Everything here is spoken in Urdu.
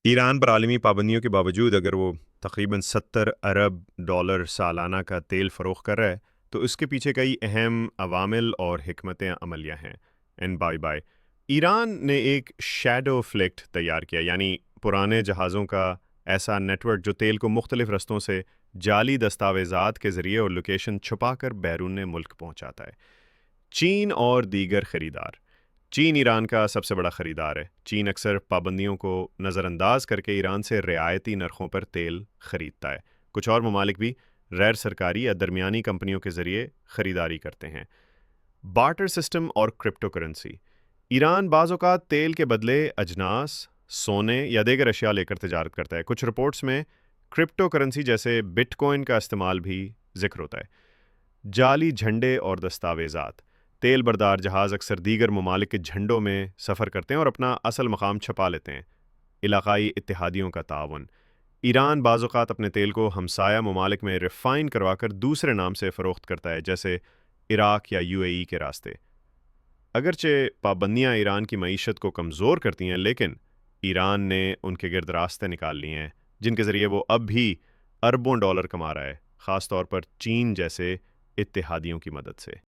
ایران پر عالمی پابندیوں کے باوجود اگر وہ تقریباً 70 ارب ڈالر سالانہ کا تیل فروخت کر رہا ہے تو اس کے پیچھے کئی اہم عوامل اور حکمت عملیہ ہیں۔ بائی بائی ایران نے ایک شیڈو فلیٹ تیار کیا، یعنی پرانے جہازوں کا ایسا نیٹ ورک جو تیل کو مختلف رستوں سے جعلی دستاویزات کے ذریعے اور لوکیشن چھپا کر بیرون ملک پہنچاتا ہے۔ چین اور دیگر خریدار۔ چین ایران کا سب سے بڑا خریدار ہے۔ چین اکثر پابندیوں کو نظر انداز کر کے ایران سے رعایتی نرخوں پر تیل خریدتا ہے۔ کچھ اور ممالک بھی غیر سرکاری یا درمیانی کمپنیوں کے ذریعے خریداری کرتے ہیں۔ بارٹر سسٹم اور کرپٹو کرنسی۔ ایران بعض اوقات تیل کے بدلے اجناس، سونے یا دیگر اشیاء لے کر تجارت کرتا ہے۔ کچھ رپورٹس میں کرپٹو کرنسی جیسے بٹ کوائن کا استعمال بھی ذکر ہوتا ہے۔ جعلی جھنڈے اور دستاویزات۔ تیل بردار جہاز اکثر دیگر ممالک کے جھنڈوں میں سفر کرتے ہیں اور اپنا اصل مقام چھپا لیتے ہیں۔ علاقائی اتحادیوں کا تعاون۔ ایران بعض اوقات اپنے تیل کو ہمسایہ ممالک میں ریفائن کروا کر دوسرے نام سے فروخت کرتا ہے، جیسے عراق یا UAE کے راستے۔ اگرچہ پابندیاں ایران کی معیشت کو کمزور کرتی ہیں، لیکن ایران نے ان کے گرد راستے نکال لیے ہیں جن کے ذریعے وہ اب بھی اربوں ڈالر کما رہا ہے، خاص طور پر چین جیسے اتحادیوں کی مدد سے۔